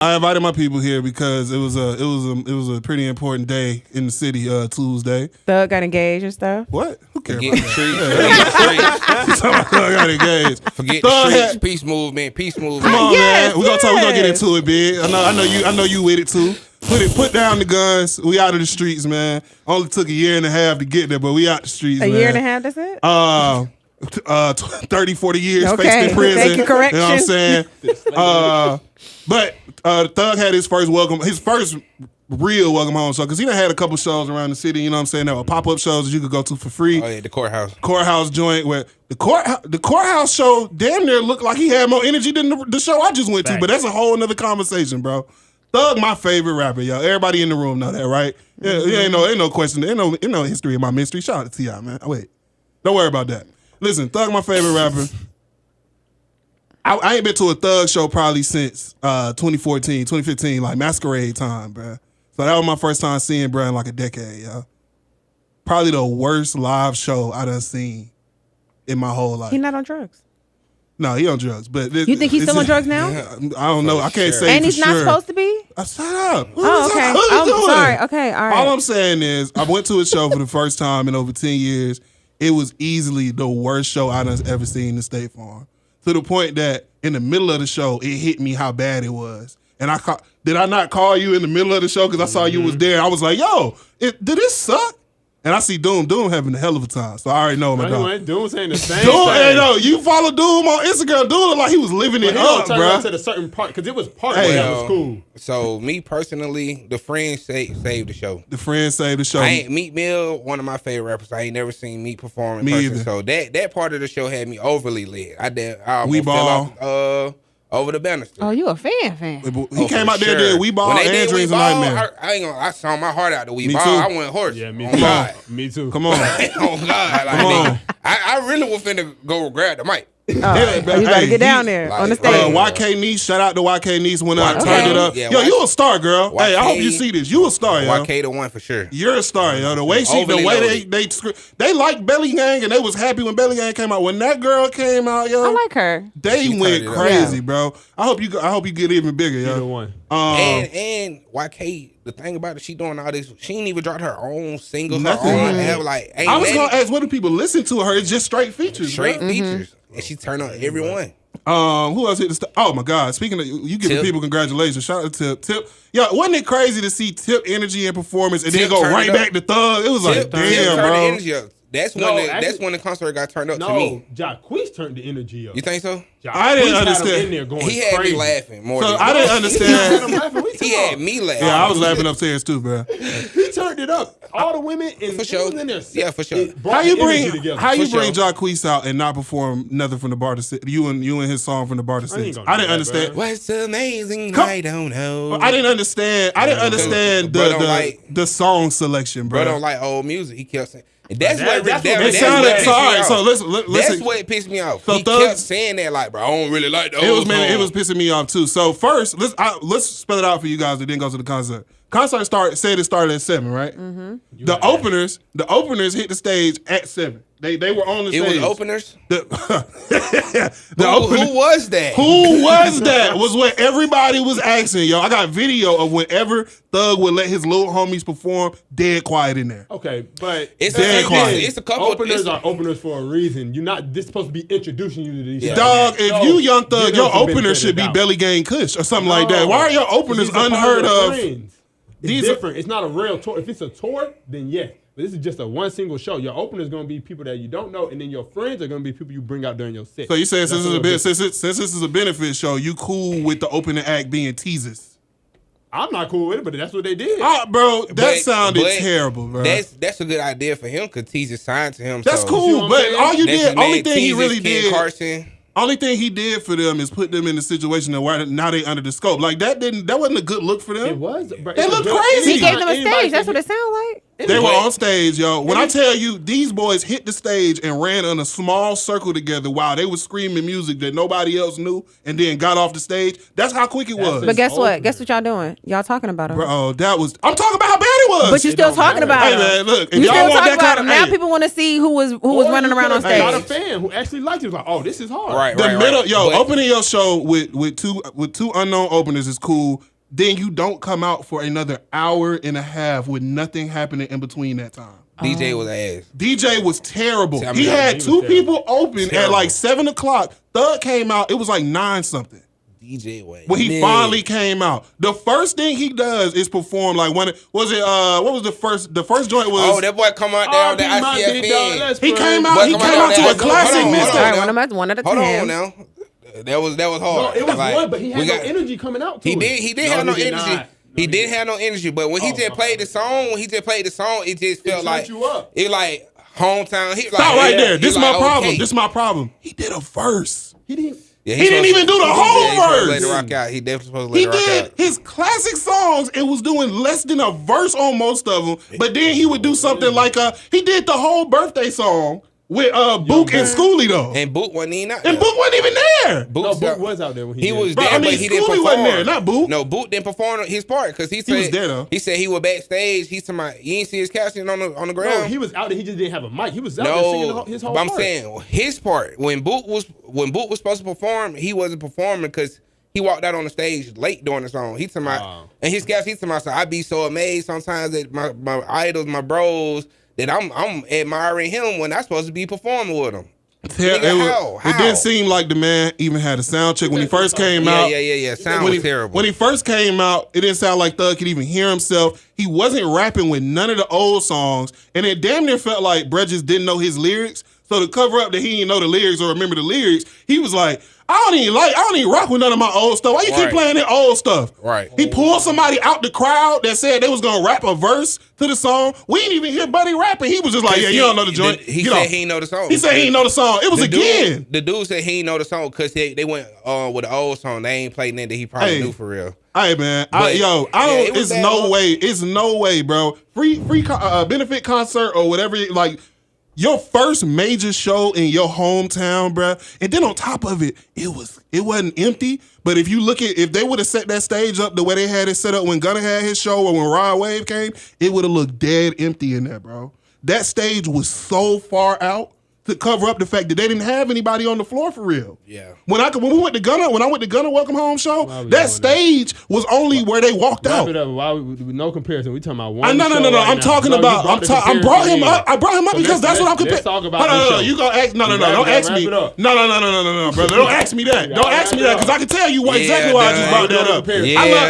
I invited my people here because it was a pretty important day in the city. Tuesday. Thug got engaged and stuff. What? Who cares? Forget the streets. Thug got engaged. Forget Thug the streets. had- Peace movement. Peace movement. Come on, Yes, man. We're gonna get yes. into it, big. I know you with it too. Put down the guns. We out of the streets, man. Only took a year and a half to get there, but we out the streets. A man. year and a half, that's it? 30, 40 years Okay. faced in prison. Thank you, correction. You know what I'm saying? But Thug had his first real welcome home show, because he done had a couple shows around the city, you know what I'm saying? There were pop-up shows that you could go to for free. Oh yeah, the courthouse. Courthouse joint where the courthouse show damn near looked like he had more energy than the show I just went to, but that's a whole nother conversation, bro. Thug, my favorite rapper, y'all. Everybody in the room know that, right? Yeah, ain't no question. Ain't no history of my mystery. Shout out to T.I., man. Wait, don't worry about that. Listen, Thug, my favorite rapper. I ain't been to a Thug show probably since 2014, 2015, like Masquerade time, bro. So that was my first time seeing bro in like a decade, yo. Probably the worst live show I done seen in my whole life. He not on drugs. No, he on drugs. But You think he's still on drugs now? I don't know. I can't say And for he's not sure. supposed to be? Shut up. Oh, okay. What are you doing? Sorry. Okay, all right. All I'm saying is, I went to a show for the first time in over 10 years. It was easily the worst show I done ever seen in State Farm. To the point that in the middle of the show, it hit me how bad it was. And did I not call you in the middle of the show because I saw you was there? I was like, yo, did this suck? And I see Doom having a hell of a time. So I already know my dog. Doom saying the same Doom, thing. hey, no, you follow Doom on Instagram. Doom looked like he was living it up, bro. To the certain part, because it was part Hey, where that was cool. So me personally, the Friends saved the show. The Friends saved the show. Meek Mill, one of my favorite rappers. I ain't never seen Meek perform in Me person. either. So that part of the show had me overly lit. I almost We fell Ball. off, over the banister. Oh, you a fan. He came out there, did We Ball When they and did Dreams We of Ball, Nightmare. I saw my heart out to We Me Ball. too. I went horse. Yeah, me On too. God. Me too. Come on. Oh God. Like, Come on. I really was finna go grab the mic. Yeah, You gotta get down there on the stage. YK Niece, shout out to YK Niece when I YK, turned it up. yeah, Yo, you a star, girl. Hey, I hope you YK see this. You a star, yo. YK the one for sure. You're a star, yo. The way Overly they like Belly Gang, and they was happy when Belly Gang came out. When that girl came out, yo, I like her. they She went turned it up. crazy, bro. I hope you get even bigger, Either yo. one. And YK, the thing about it, she doing all this. She ain't even dropped her own single, Nothing. her own album. Like, ain't I was nothing. gonna ask, what do people listen to her? It's just straight features, Straight bro. features, and she turned on everyone. Who else hit the oh my God! Speaking of, you giving Tip. people congratulations. Shout out to Tip. Yo, wasn't it crazy to see Tip energy and performance and then Tip go turned right it up. back to Thug? It was like, Tip damn, turned the bro. energy up. That's No, when actually- that's when the concert got turned up to No, me. Jacquees turned the energy up. You think so? I didn't Jacquees had him understand. in there going He had crazy. me laughing more. So than I didn't Had him understand. laughing. We He had me laughing. Yeah, I was laughing upstairs too, bro. He turned it up. All the women and For sure. was in there. Yeah, for sure. It brought How you the energy bring together. how you For bring sure. Jacquees out and not perform nothing from the Barter Six? You and his song from the Barter I ain't Six. gonna I do didn't that, understand. bro. What's amazing? Come- I don't know. I didn't understand. I didn't understand Bro don't the like- the song selection, bro. Bro don't like old music. He kept saying. And that's That's what what It that's sounded what pissed me sorry. off. So listen. That's what pissed me off. So He Thug- kept saying that, like, bro, I don't really like the It was old man, it song. was pissing me off too. So first, let's spell it out for you guys that didn't go to the concert. Concert started at 7, right? Mm-hmm. The openers hit the stage at 7. They were on the It stage. was openers. Who Who was that? Who was that? Was what everybody was asking, yo. I got video of whenever Thug would let his little homies perform, dead quiet in there. Okay, but It's Dead quiet. It's a couple. openers it's- are openers for a reason. You're not. This supposed to be introducing you to these. Yeah. Dog, if So, you Young Thug, give your them some opener benefit should of be the doubt. Belly Gang Kush or something like that. No. Why are your openers These are part unheard your of? friends. It's These are- different. It's not a real tour. If it's a tour, then yes. But this is just a one single show. Your opener is going to be people that you don't know, and then your friends are going to be people you bring out during your set. So you said That's since a little this is a benefit show, you cool with the opening act being teasers? I'm not cool with it, but that's what they did. Bro, that But- sounded but terrible, bro. That's a good idea for him because Teaser signed to him. That's so You see cool, what I'm but saying? all you That's did, his only name, thing he Teaser, really Ken did, Carson. only thing he did for them is put them in the situation that where now they under the scope. Like that wasn't a good look for them. It was. Bro, They it's a look good- crazy. He gave them a anybody stage. That's can what it sounded like. They were on stage, yo. When I tell you, these boys hit the stage and ran in a small circle together while they were screaming music that nobody else knew, and then got off the stage. That's how quick it was. But guess what? Guess what y'all doing? Y'all talking about him. Bro, that was. I'm talking about how bad it was. But you still talking about Hey him. man, look. If You y'all still want talking that about kind him. of Now people want to see who was running around on Not a stage. fan who actually liked it was like, oh, this is hard. Right, the right, middle, right. yo, But- opening your show with two unknown openers is cool. Then you don't come out for another hour and a half with nothing happening in between that time. DJ was ass. DJ was terrible. See, I He mean, had he was two terrible. people open at Terrible. like 7 o'clock. Thug came out. It was like 9 something. DJ was. When he finally came out, the first thing he does is perform like what was the first joint was. Oh, that boy come out there on the ICFN. He came out. Boy, He come came out out there. to a Hold on, classic hold on, mixtape. hold All on. right, one at a Hold on time. now. That was No, hard. it was Like, one, but he had we no got- energy coming out to He it. did. He did have no he did energy. not. He didn't have no energy. But when he just played the song, it just felt turned like you up. it like hometown. He Stop right there. He This is like, my problem. okay. This is my problem. He did a verse. He didn't. Yeah, He didn't even do the whole He supposed to let verse. it rock out. He definitely supposed to He let it rock did out. his classic songs and was doing less than a verse on most of them. But then he would do something like he did the whole birthday song with Book and Schoolie though. And Book wasn't even out And there. Book wasn't even there. No, Book was out there when he He did was it. Bro, there, I mean, but he didn't Schoolie perform. wasn't there, not Book. No, Book didn't perform his part because he said was there, though. He said he was backstage. He's talking about you ain't see his casting on the ground. No, he was out there. He just didn't have a mic. He was out there singing No, his whole but I'm part. saying his part when Book was supposed to perform, he wasn't performing because he walked out on the stage late during the song. He's talking about, and his guys, he's talking about, so I be so amazed sometimes that my idols, my bros, that I'm admiring him when I'm supposed to be performing with him. Nigga, It didn't seem like the man even had a sound check when he first came out. Yeah. Sound when was he, terrible. When he first came out, it didn't sound like Thug could even hear himself. He wasn't rapping with none of the old songs, and it damn near felt like Brett just didn't know his lyrics. So to cover up that he didn't know the lyrics or remember the lyrics, he was like, I don't even rock with none of my old stuff. Why you keep Right. playing that old stuff? Right. He pulled somebody out the crowd that said they was gonna rap a verse to the song. We didn't even hear Buddy rapping. He was just like, yeah, you don't know the joint. He Get said off. he didn't know the song. He said he didn't know the song. It was again. The dude said he didn't know the song because they went with the old song. They ain't played nothing that he probably Hey. knew for real. Hey man, But, I don't. it was It's bad no luck. way. It's no way, bro. Free benefit concert or whatever. Like your first major show in your hometown, bro. And then on top of it, it wasn't empty. But if you look at if they would have set that stage up the way they had it set up when Gunna had his show or when Rod Wave came, it would have looked dead empty in there, bro. That stage was so far out to cover up the fact that they didn't have anybody on the floor for real. Yeah. When I went to Gunna Welcome Home show, Why we that doing stage was only where they walked Wrap out. it up. Why with no comparison? We talking about one. No. show right I'm now. talking No, you about. brought the I brought him comparison up. I brought him up So because that's what I'm comparing. let's talk about Hold on, this no. show. You gonna ask? No. Wrap Don't it up, ask me. wrap it up. No, brother. Don't ask me that. Don't ask me that because I can tell you exactly why I just brought that up.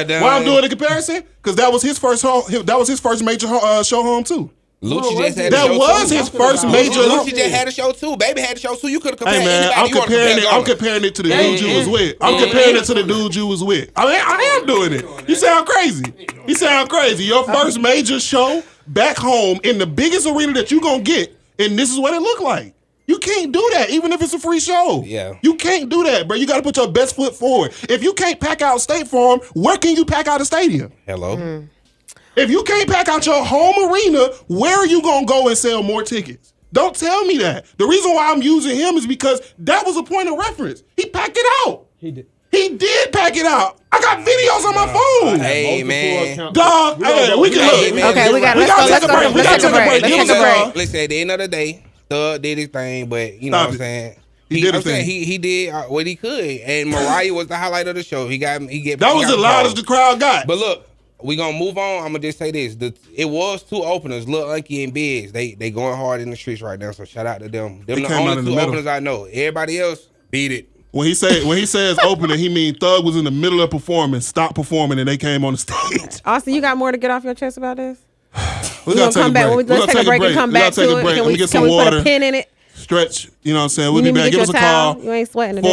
Yeah, Why I'm doing the comparison? Because that was his first major show home too. Lucci just had a That show was too. his first major. Lucci just had a show too. Baby had a show too. You could have compared Hey man, anybody I'm you wanna comparing it. compare I'm Gunna. comparing it to the dude you was with. I'm comparing it to the dude you was with. I am doing it. You sound crazy. You sound crazy. Your first major show back home in the biggest arena that you gonna get, and this is what it looked like. You can't do that, even if it's a free show. Yeah. You can't do that, bro. You got to put your best foot forward. If you can't pack out State Farm, where can you pack out a stadium? Hello. If you can't pack out your home arena, where are you going to go and sell more tickets? Don't tell me that. The reason why I'm using him is because that was a point of reference. He packed it out. He did. He did pack it out. I got videos on my phone. Hey, man. Dog, hey, we can Hey, look. man. Okay, we got. We Let's gotta go. take a break. We gotta take a break. Let's Give take us a a break. call. Let's say at the end of the day, Thug did his thing, but you know Stop what I'm it. saying. He did I'm his thing. saying he did what he could, and Mariah was the highlight of the show. That was the loudest the crowd got. But look, we gonna move on. I'm gonna just say this: it was two openers, Lil Unky and Biggs. They going hard in the streets right now. So shout out to them. Them the came out only in the two middle. openers I know. Everybody else beat it. When he says opening, he mean Thug was in the middle of performing, stopped performing, and they came on the stage. Austin, you got more to get off your chest about this? We're Gonna come back. Let's take a break and come back to it. Let me get Can some we put water. a pin in it? Stretch, you know what I'm saying? We'll You be need me back. to Give us get a your towel? call. You ain't sweating today.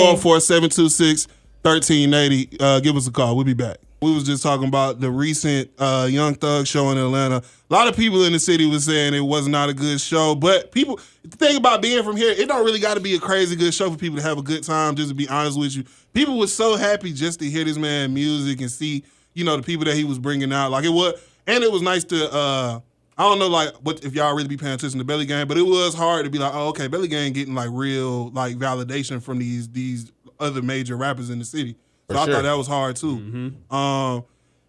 404-726-1380. Give us a call. We'll be back. We was just talking about the recent Young Thug show in Atlanta. A lot of people in the city was saying it was not a good show, but people, the thing about being from here, it don't really got to be a crazy good show for people to have a good time, just to be honest with you. People were so happy just to hear this man music and see, you know, the people that he was bringing out. Like it was, and it was nice to I don't know like what if y'all really be paying attention to Belly Gang, but it was hard to be like, oh, okay, Belly Gang getting like real like validation from these other major rappers in the city. So I thought that was hard too. Mm-hmm.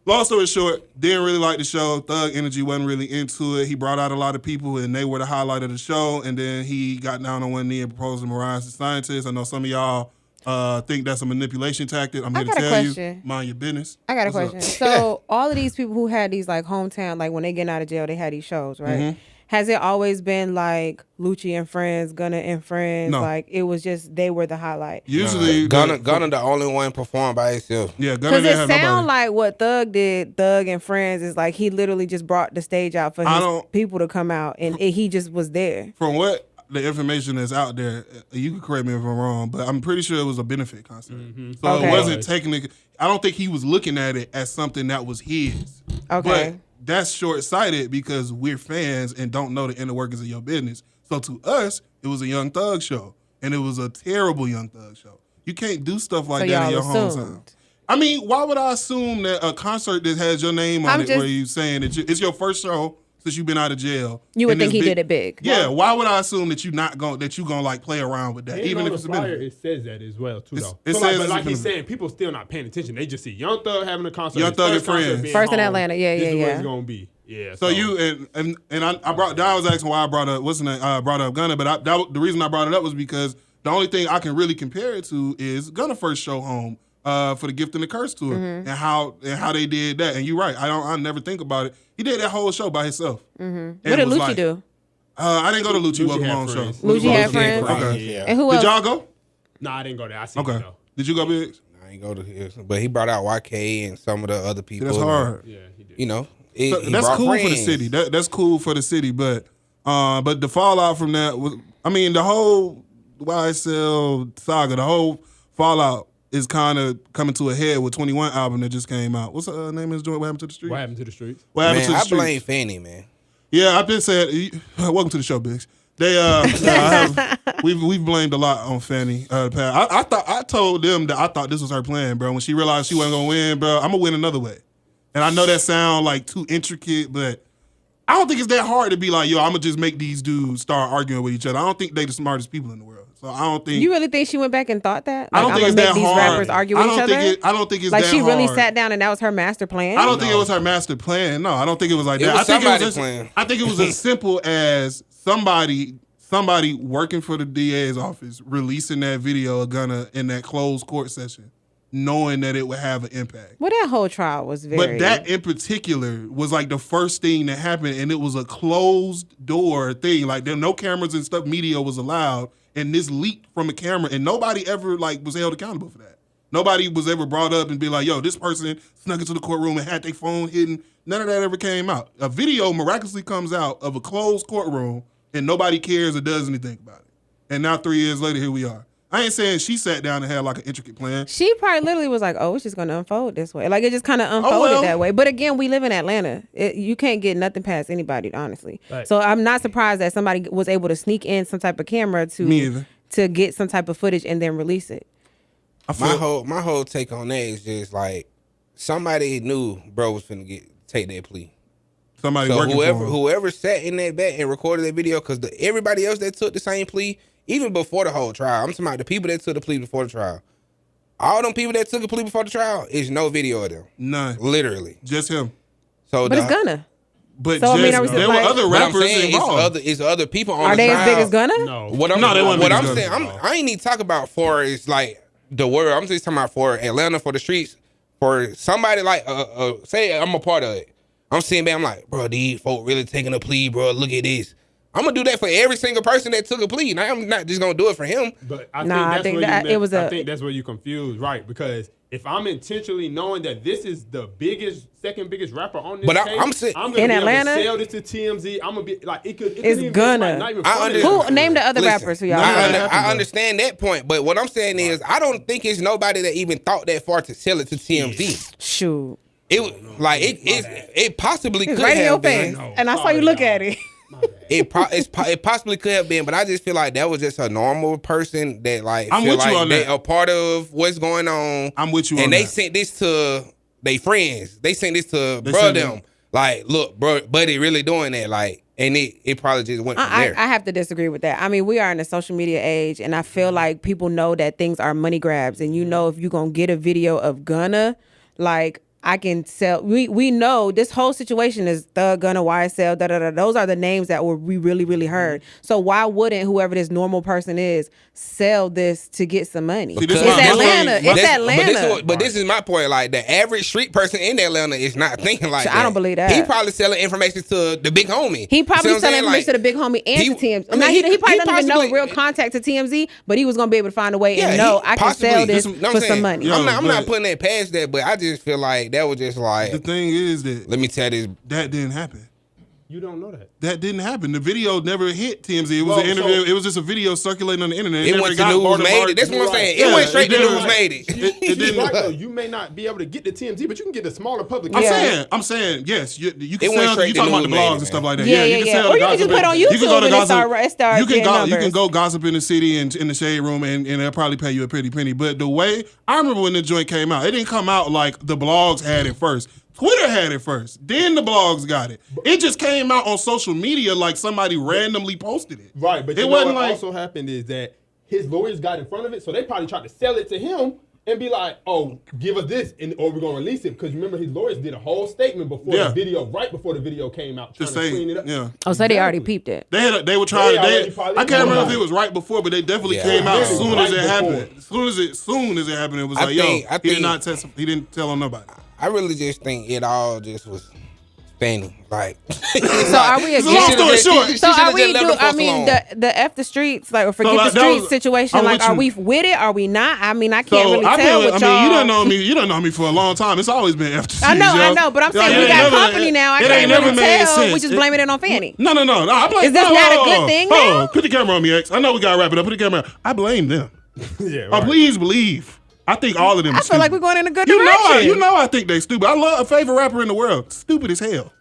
Long story short, didn't really like the show. Thug Energy wasn't really into it. He brought out a lot of people, and they were the highlight of the show. And then he got down on one knee and proposed to Mariah the Scientist. I know some of y'all think that's a manipulation tactic. I'm here to tell you, mind your business. I got a question. So all of these people who had these like hometown, like when they get out of jail, they had these shows, right? Mm-hmm. Has it always been like Lucci and Friends, Gunna and Friends? No. Like it was just they were the highlight. Usually, Gunna the only one performed by himself. Yeah, Gunna Because didn't it have sound nobody. like what Thug did, Thug and Friends, is like he literally just brought the stage out for his people to come out, and he just was there. From what the information that's out there, you can correct me if I'm wrong, but I'm pretty sure it was a benefit concert. Mm-hmm. So it wasn't technically. I don't think he was looking at it as something that was his. Okay. But that's short-sighted because we're fans and don't know the inner workings of your business. So to us, it was a Young Thug show, and it was a terrible Young Thug show. You can't do stuff like that in your hometown. I mean, why would I assume that a concert that has your name on it, where you saying that it's your first show since you've been out of jail? You would think he did it big. Yeah. Why would I assume that you gonna like play around with that, And even on if the it's a flyer, benefit? it says that as well too, though. It So says but like it's he's gonna saying, people still not paying attention. They just see Young Thug having a concert. Young Thug and Friends. First in Atlanta. Yeah, this is what yeah. it's gonna be. Yeah. So you and I brought. I was asking why I brought up brought up Gunna, but the reason I brought it up was because the only thing I can really compare it to is Gunna first show home for the Gift and the Curse tour and how they did that. And you're right. I never think about it. He did that whole show by himself. What did Lucci do? I didn't go to Lucci Welcome Home show. Lucci had Friends. Okay. Yeah. And who else? Did y'all go? Nah, I didn't go there. I see. Okay. It, though. Did you go, Biggs? I ain't go to his, but he brought out YK and some of the other people. That's hard. Yeah, he did. You know, That's cool for the city. That's cool for the city, but the fallout from that was, I mean, the whole YSL saga, the whole fallout is kind of coming to a head with 21 album that just came out. What's the name of his joint? What Happened to the Streets? What happened to the streets? What happened to the I streets? blame Fanny, man. Yeah, I've been saying. Welcome to the show, Biggs. They we've blamed a lot on Fanny. I told them that I thought this was her plan, bro. When she realized she wasn't gonna win, bro, I'm gonna win another way. And I know that sound like too intricate, but I don't think it's that hard to be like, yo, I'm gonna just make these dudes start arguing with each other. I don't think they the smartest people in the world. So I don't think You really think she went back and thought that? I don't think it's that these hard. rappers argue with each other. I don't think it's like that she really hard. sat down and that was her master plan. I don't think it was her master plan. No, I don't think it was like that. was I think somebody's plan. I think it was as simple as somebody working for the DA's office releasing that video of Gunna in that closed court session, knowing that it would have an impact. Well, that whole trial was very. But that in particular was like the first thing that happened, and it was a closed door thing. Like there no cameras and stuff, media was allowed, and this leaked from a camera, and nobody ever like was held accountable for that. Nobody was ever brought up and be like, yo, this person snuck into the courtroom and had their phone hidden. None of that ever came out. A video miraculously comes out of a closed courtroom, and nobody cares or does anything about it. And now 3 years later, here we are. I ain't saying she sat down and had like an intricate plan. She probably literally was like, "Oh, it's just going to unfold this way." Like it just kind of unfolded that way. But again, we live in Atlanta. You can't get nothing past anybody, honestly. Right. So I'm not surprised that somebody was able to sneak in some type of camera to get some type of footage and then release it. My whole take on that is just like somebody knew bro was finna take that plea. Somebody working for him. Whoever sat in that back and recorded that video, because everybody else that took the same plea, even before the whole trial, I'm talking about the people that took the plea before the trial. All them people that took a plea before the trial, is no video of them. None. Literally. Just him. So but it's Gunna. But so, there were other rappers involved. It's other people on Are the trial. Are they as big as Gunna? No. What I'm saying, I ain't need to talk about for is like the world. I'm just talking about for Atlanta, for the streets, for somebody like, say I'm a part of it. I'm sitting back, I'm like, bro, these folk really taking a plea, bro. Look at this. I'm gonna do that for every single person that took a plea. Now I'm not just gonna do it for him. But I think that's where you confused, right? Because if I'm intentionally knowing that this is the second biggest rapper on this case, I'm gonna in be Atlanta, able to sell this to TMZ. I'm gonna be like, it's Gunna. Who name the other rappers who y'all? I understand that point, but what I'm saying is, I don't think it's nobody that even thought that far to sell it to TMZ. Shoot. It possibly could right have been. In your face, and I saw you look at it. It possibly could have been, but I just feel like that was just a normal person that like I'm feel with like you on they that. a part of what's going on. I'm with you on and that. they sent this to their friends. They sent this to bro them. Like, look, bro, Buddy really doing that. Like, and it probably just went from there. I have to disagree with that. I mean, we are in a social media age, and I feel like people know that things are money grabs, and if you're gonna get a video of Gunna, like, I can sell. We know this whole situation is Thug, Gunna, YSL, Those are the names that we really, really heard. So why wouldn't whoever this normal person is sell this to get some money? See, it's Atlanta. It's Atlanta. But this is my point. Like, the average street person in Atlanta is not thinking like that. I don't believe that. He probably selling information to the big homie. He probably selling information to the big homie and to TMZ. He probably doesn't even know real contact to TMZ, but he was gonna be able to find a way and know I can sell this for some money. I'm not putting that past that, but I just feel like that was just like. The thing is that let me tell this, that didn't happen. You don't know that. That didn't happen. The video never hit TMZ. It was an interview. It was just a video circulating on the internet. It went to News Made It. That's what I'm saying. It went straight to News Made It. It didn't. Right, though. You may not be able to get the TMZ, but you can get the smaller publications. I'm saying, yes. You can sell. You talking about the blogs and stuff like that. Yeah. You can sell. Or you can just put on YouTube You can go gossip in the city and in the shade room, and they'll probably pay you a pretty penny. But the way I remember when the joint came out, it didn't come out like the blogs had it first. Twitter had it first. Then the blogs got it. It just came out on social media like somebody randomly posted it. Right, but it wasn't what also happened is that his lawyers got in front of it, so they probably tried to sell it to him and be like, "Oh, give us this, or we're gonna release it." Because remember, his lawyers did a whole statement before the video, right before the video came out, trying to clean it up. Yeah. Oh, so they already peeped it. They were trying to. I can't remember if it was right before, but they definitely came out as soon as it happened. As soon as it happened, it was like, he did not test. He didn't tell on nobody. I really just think it all just was fanny. Like, so are we again? Long story short. So are we? The F the streets, like, or forget the streets situation. Like, are we with it? Are we not? I mean, I can't really tell what y'all. You don't know me. You don't know me for a long time. It's always been F the streets. I know, but I'm saying we got company now. I can't really tell. We just blaming it on Fanny. No. Is this not a good thing now? Put the camera on me, X. I know we gotta wrap it up. Put the camera on. I blame them. Yeah. Right. Please believe. I think all of them. I feel like we're going in a good direction. You know, I think they stupid. I love a favorite rapper in the world. Stupid as hell.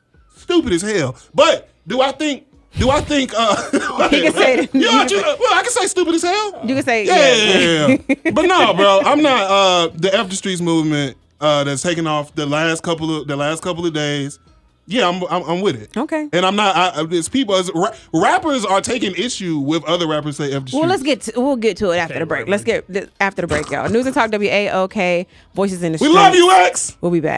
But do I think? He can say it. I can say stupid as hell. You can say yeah. But no, bro, I'm not the F the Streets movement that's taken off the last couple of days. Yeah, I'm with it. Okay. And I'm not. It's people. Rappers are taking issue with other rappers say F the Streets. Well, we'll get to it after the break. Let's get after the break, y'all. News and Talk WAOK. Voices in the Streets. We love you, X. We'll be back.